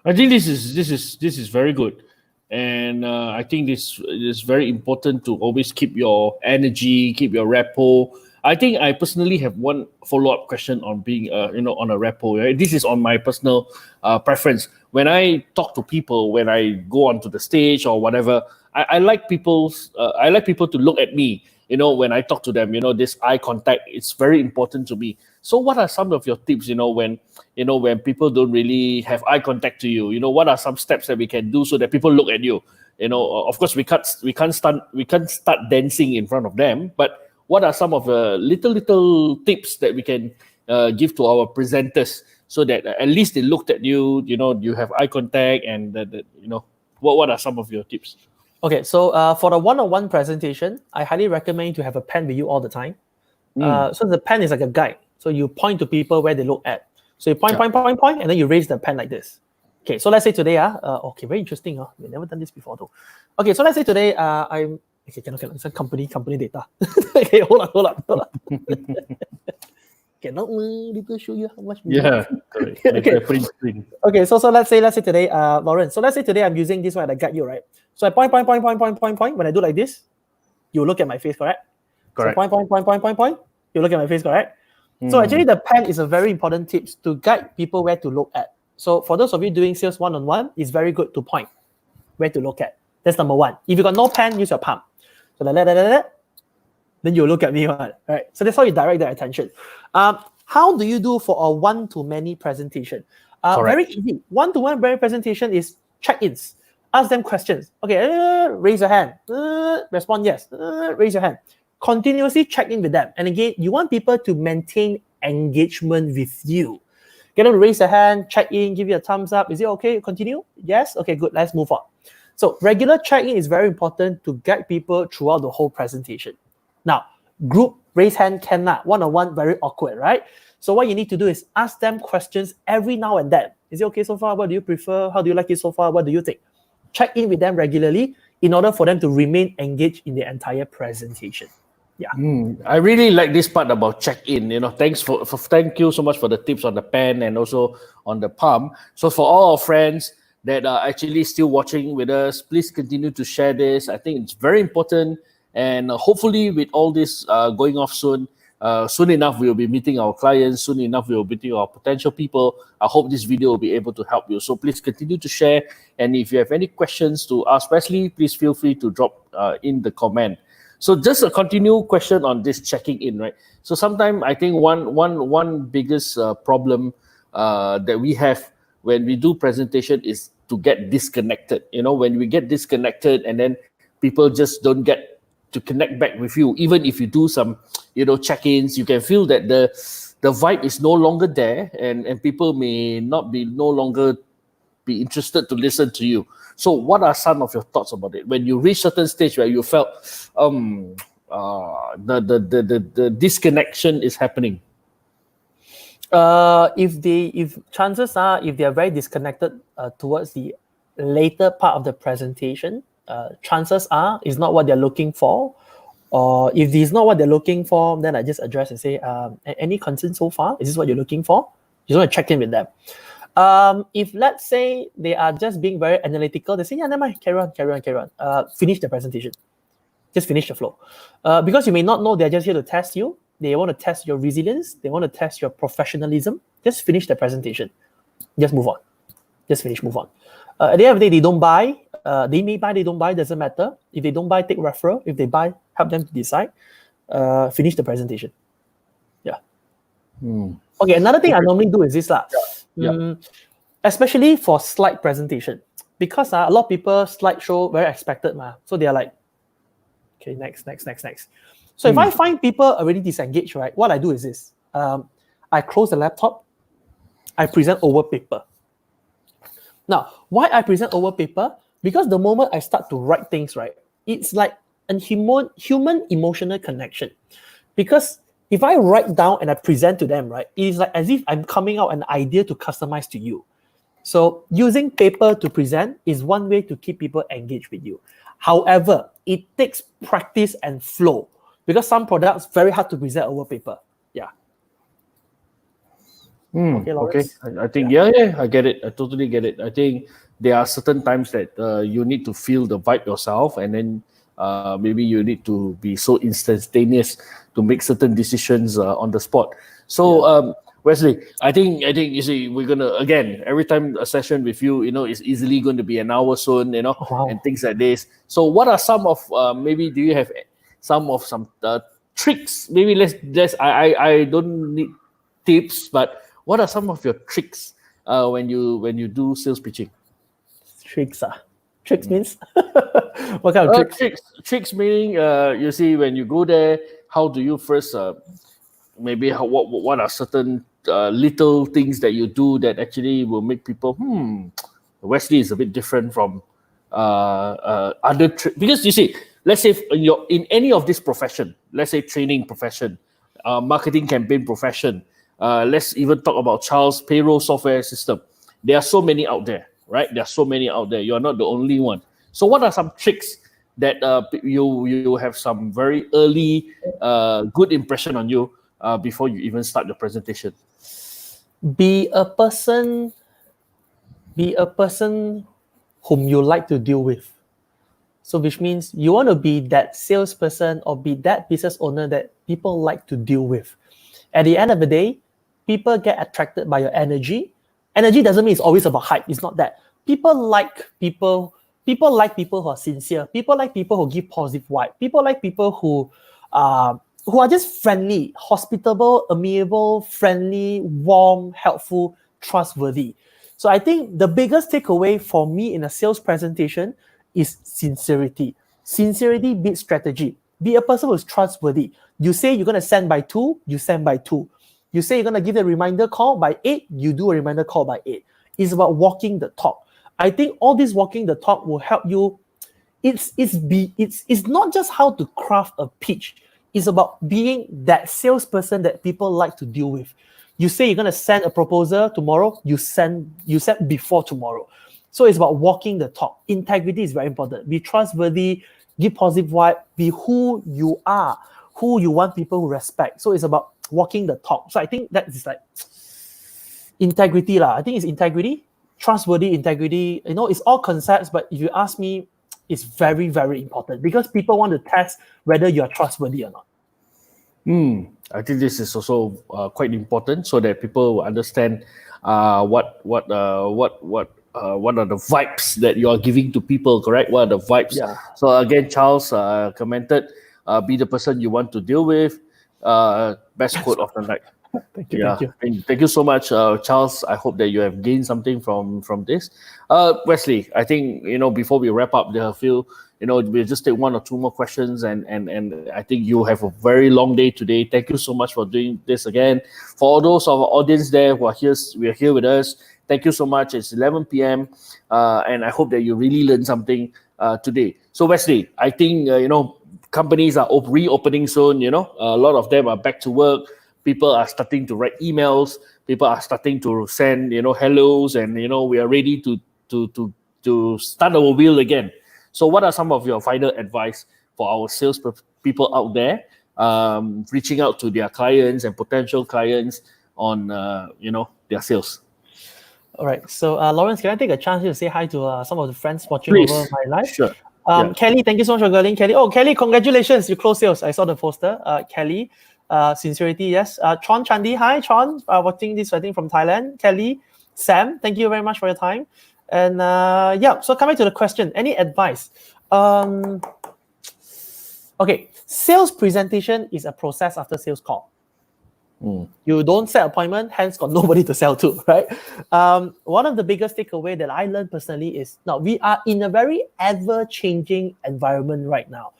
Speaker 1: I think this is very good, and I think this is very important to always keep your energy, keep your rapport. I think I personally have one follow-up question on being on a rapport. Right? This is on my personal preference. When I talk to people, when I go onto the stage or whatever, I like people to look at me. When I talk to them, this eye contact, it's very important to me. So what are some of your tips, when people don't really have eye contact to you, what are some steps that we can do so that people look at you? Of course we can't start dancing in front of them, but what are some of the little tips that we can give to our presenters so that at least they looked at you, you have eye contact and what are some of your tips?
Speaker 2: Okay, so for the one-on-one presentation, I highly recommend you to have a pen with you all the time. So the pen is like a guide. So you point to people where they look at. So you point, and then you raise the pen like this. Okay, so let's say today, okay, very interesting. We've never done this before though. Okay, so let's say today, cannot, it's a company data. Okay, hold on. Cannot need to show you how much.
Speaker 1: Yeah, correct.
Speaker 2: Okay. Okay, so let's say today, Lawrence. So let's say today I'm using this one to guide you, right? So I point. When I do like this, you look at my face, correct?
Speaker 1: Correct.
Speaker 2: So point. You look at my face, correct? So actually, the pen is a very important tip to guide people where to look at. So for those of you doing sales one-on-one, it's very good to point where to look at. That's number one. If you got no pen, use your palm. So like that. Then you look at me, right? So that's how you direct their attention. How do you do for a one-to-many presentation? Very easy. One-to-one presentation is check-ins. Ask them questions. Okay, raise your hand. Respond yes. Raise your hand. Continuously check in with them. And again, you want people to maintain engagement with you. Get them to raise their hand, check in, give you a thumbs up. Is it okay? Continue? Yes? Okay, good. Let's move on. So regular check-in is very important to guide people throughout the whole presentation. Now, group raise hand cannot. One-on-one, very awkward, right? So what you need to do is ask them questions every now and then. Is it okay so far? What do you prefer? How do you like it so far? What do you think? Check in with them regularly in order for them to remain engaged in the entire presentation. Yeah.
Speaker 1: I really like this part about check-in. Thank you so much for the tips on the pen and also on the palm. So for all our friends that are actually still watching with us, please continue to share this. I think it's very important And hopefully, with all this going off soon, soon enough, we'll be meeting our clients. Soon enough, we'll be meeting our potential people. I hope this video will be able to help you. So please continue to share. And if you have any questions to ask Wesley, please feel free to drop in the comment. So just a continue question on this checking in, right? So sometimes I think one biggest problem that we have when we do presentation is to get disconnected. When we get disconnected and then people just don't get to connect back with you. Even if you do some, check-ins, you can feel that the vibe is no longer there, and people may no longer be interested to listen to you. So what are some of your thoughts about it? When you reach certain stage where you felt the disconnection is happening?
Speaker 2: If chances are, if they are very disconnected towards the later part of the presentation, chances are it's not what they're looking for. Or if it's not what they're looking for, then I just address and say, any concerns so far? Is this what you're looking for? You just want to check in with them. If let's say they are just being very analytical, they say, yeah, never mind, carry on. Finish the presentation. Just finish the flow. Because you may not know they're just here to test you. They want to test your resilience. They want to test your professionalism. Just finish the presentation. Just move on. Just finish, move on. At the end of the day, they don't buy. They may buy, they don't buy, doesn't matter. If they don't buy, take referral. If they buy, help them to decide. Finish the presentation. Yeah. Okay, another thing I normally do is this. Especially for slide presentation. Because a lot of people slideshow very expected. So they are like, okay, next. So if I find people already disengaged, right, what I do is this. I close the laptop. I present over paper. Now, why I present over paper? Because the moment I start to write things, right, it's like a human emotional connection. Because if I write down and I present to them, right, it is like as if I'm coming out an idea to customize to you. So using paper to present is one way to keep people engaged with you. However, it takes practice and flow because some products very hard to present over paper. Yeah.
Speaker 1: Okay. I think, yeah, I get it. I totally get it. I think there are certain times that you need to feel the vibe yourself, and then maybe you need to be so instantaneous to make certain decisions on the spot. So, Wesley, I think you see, we're gonna again every time a session with you, it's easily going to be an hour soon, and things like this. So, what are some of maybe do you have some tricks? Maybe I don't need tips, but what are some of your tricks when you do sales pitching?
Speaker 2: Tricks means what kind of tricks?
Speaker 1: Tricks meaning you see when you go there, how do you first maybe what are certain little things that you do that actually will make people Wesley is a bit different from other because you see, let's say in any of this profession, let's say training profession, marketing campaign profession, let's even talk about Charles payroll software system. There are so many out there, right? There are so many out there. You are not the only one. So what are some tricks that you have some very early good impression on you before you even start your presentation?
Speaker 2: Be a person whom you like to deal with. So which means you want to be that salesperson or be that business owner that people like to deal with. At the end of the day, people get attracted by your energy. Energy doesn't mean it's always about hype. It's not that. People like people who are sincere. People like people who give positive vibe. People like people who are just friendly, hospitable, amiable, friendly, warm, helpful, trustworthy. So I think the biggest takeaway for me in a sales presentation is sincerity. Sincerity beats strategy. Be a person who is trustworthy. You say you're going to send by 2, you send by 2. You say you're going to give a reminder call by 8, you do a reminder call by 8. It's about walking the talk. I think all this walking the talk will help you. It's not just how to craft a pitch. It's about being that salesperson that people like to deal with. You say you're going to send a proposal tomorrow, you send before tomorrow. So it's about walking the talk. Integrity is very important. Be trustworthy, give positive vibe, be who you are, who you want people to respect. So it's about walking the talk. So I think that is like integrity. I think it's integrity, trustworthy integrity. It's all concepts, but if you ask me, is very, very important because people want to test whether you're trustworthy or not.
Speaker 1: I think this is also quite important so that people will understand what are the vibes that you are giving to people, correct? What are the vibes?
Speaker 2: Yeah.
Speaker 1: So again, Charles commented, be the person you want to deal with. Best quote of the night.
Speaker 2: Thank you.
Speaker 1: Thank you so much, Charles. I hope that you have gained something from this. Wesley, I think before we wrap up, there are a few. We'll just take one or two more questions, and I think you have a very long day today. Thank you so much for doing this again. For all those of our audience there who are here with us, thank you so much. It's 11 p.m. And I hope that you really learned something today. So Wesley, I think companies are reopening soon. A lot of them are back to work. People are starting to write emails. People are starting to send hellos, and we are ready to start our wheel again. So what are some of your final advice for our sales people out there reaching out to their clients and potential clients on their sales?
Speaker 2: All right. So Lawrence, can I take a chance here to say hi to some of the friends watching
Speaker 1: Please.
Speaker 2: over my live?
Speaker 1: Sure.
Speaker 2: Kelly, thank you so much for calling. Kelly. Oh, Kelly, congratulations. You closed sales. I saw the poster. Kelly, sincerity, yes. Chon Chandi, hi, Chon. Watching this, I think, from Thailand. Kelly, Sam, thank you very much for your time. And so coming to the question, any advice? Okay, sales presentation is a process after sales call. You don't set appointment, hence got nobody to sell to, right? One of the biggest takeaway that I learned personally is now we are in a very ever-changing environment right now.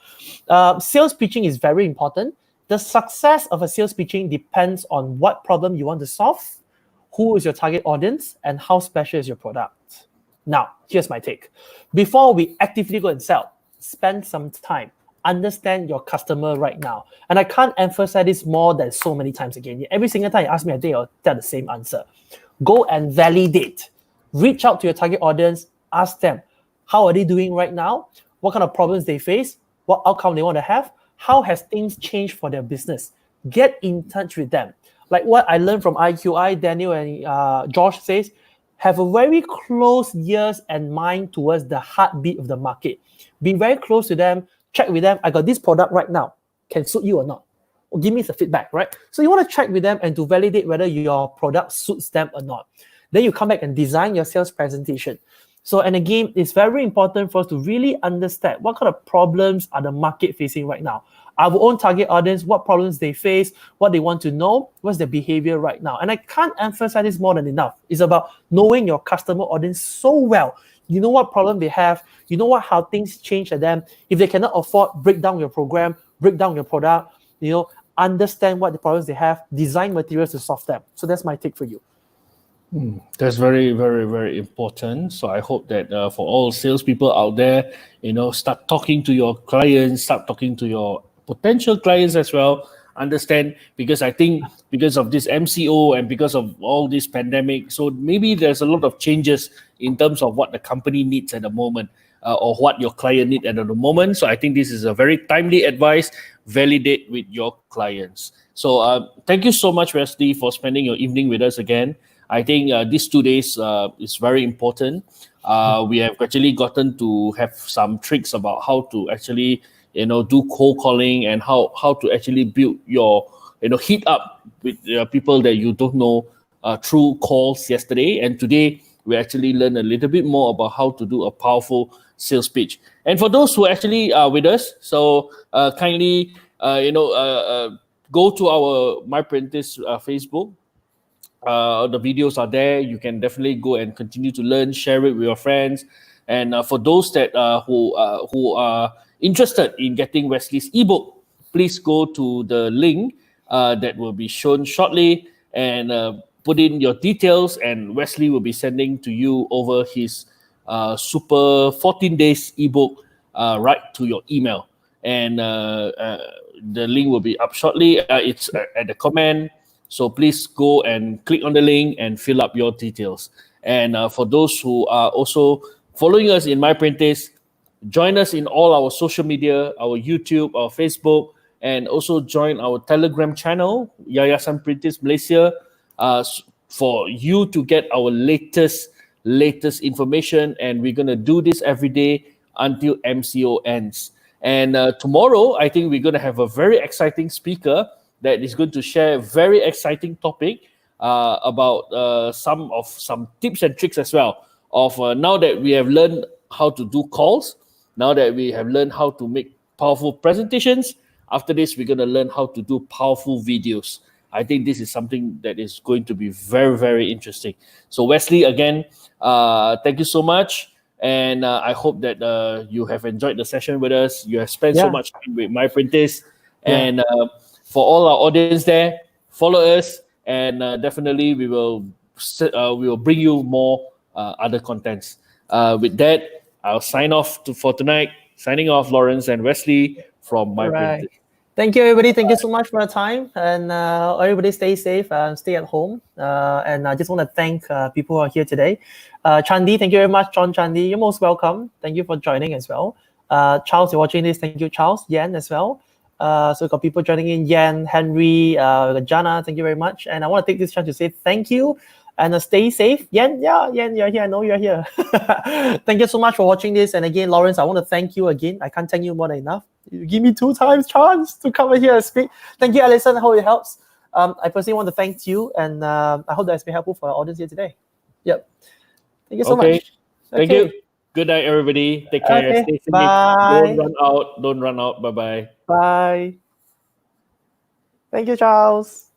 Speaker 2: Sales pitching is very important. The success of a sales pitching depends on what problem you want to solve, who is your target audience, and how special is your product. Now, here's my take. Before we actively go and sell, spend some time. Understand your customer right now. And I can't emphasize this more than so many times again. Every single time you ask me a day, I'll tell the same answer. Go and validate. Reach out to your target audience. Ask them, how are they doing right now? What kind of problems they face? What outcome they want to have? How has things changed for their business? Get in touch with them. Like what I learned from IQI, Daniel and Josh says, have a very close ears and mind towards the heartbeat of the market. Be very close to them. Check with them. I got this product right now. Can suit you or not? Or give me some feedback, right? So you want to check with them and to validate whether your product suits them or not. Then you come back and design your sales presentation. So, and again, it's very important for us to really understand what kind of problems are the market facing right now. Our own target audience, what problems they face, what they want to know, what's their behavior right now. And I can't emphasize this more than enough. It's about knowing your customer audience so well. You know what problem they have. You know how things change for them. If they cannot afford, break down your program, break down your product, understand what the problems they have, design materials to solve them. So that's my take for you.
Speaker 1: That's very, very, very important. So I hope that for all salespeople out there, start talking to your clients, start talking to your potential clients as well. Understand, because I think because of this MCO and because of all this pandemic, so maybe there's a lot of changes in terms of what the company needs at the moment or what your client needs at the moment. So I think this is a very timely advice. Validate with your clients. So thank you so much, Wesley, for spending your evening with us again. I think these 2 days is very important. We have actually gotten to have some tricks about how to actually do cold calling and how to actually build your heat up with people that you don't know through calls yesterday. And today we actually learned a little bit more about how to do a powerful sales pitch. And for those who actually are with us, so kindly go to our MyPrentice Facebook. The videos are there. You can definitely go and continue to learn, share it with your friends. And for those that who are interested in getting Wesley's ebook, please go to the link that will be shown shortly and put in your details, and Wesley will be sending to you over his super 14 days ebook right to your email. And the link will be up shortly. It's at the comment. So please go and click on the link and fill up your details. And for those who are also following us in MyPrentice, join us in all our social media, our YouTube, our Facebook, and also join our Telegram channel, Yayasan Perintis Malaysia, for you to get our latest information. And we're going to do this every day until MCO ends. And tomorrow, I think we're going to have a very exciting speaker that is going to share a very exciting topic about some tips and tricks as well. Of now that we have learned how to do calls, now that we have learned how to make powerful presentations, after this, we're going to learn how to do powerful videos. I think this is something that is going to be very, very interesting. So Wesley, again, thank you so much. And I hope that you have enjoyed the session with us. You have spent so
Speaker 2: Yeah.
Speaker 1: much time with My Prentice.
Speaker 2: Yeah.
Speaker 1: And for all our audience there, follow us. And definitely we will bring you more other contents. With that, I'll sign off for tonight. Signing off, Lawrence and Wesley from My
Speaker 2: Right.
Speaker 1: Prentice.
Speaker 2: Thank you, everybody. Thank you so much for your time. And everybody stay safe and stay at home. And I just want to thank people who are here today. Chandi, thank you very much. John Chandi, you're most welcome. Thank you for joining as well. Charles, you're watching this. Thank you, Charles. Yan as well. So we've got people joining in. Yan, Henry, Jana, thank you very much. And I want to take this chance to say thank you and stay safe. Yan, Yan, you're here. I know you're here. Thank you so much for watching this. And again, Lawrence, I want to thank you again. I can't thank you more than enough. You give me 2 times chance to come in here and speak. Thank you, Alison. I hope it helps. I personally want to thank you, and I hope that's been helpful for our audience here today. Yep. Thank you so much.
Speaker 1: Thank you. Good night, everybody. Take care.
Speaker 2: Okay.
Speaker 1: Stay safe.
Speaker 2: Bye.
Speaker 1: Don't run out. Bye-bye.
Speaker 2: Bye. Thank you, Charles.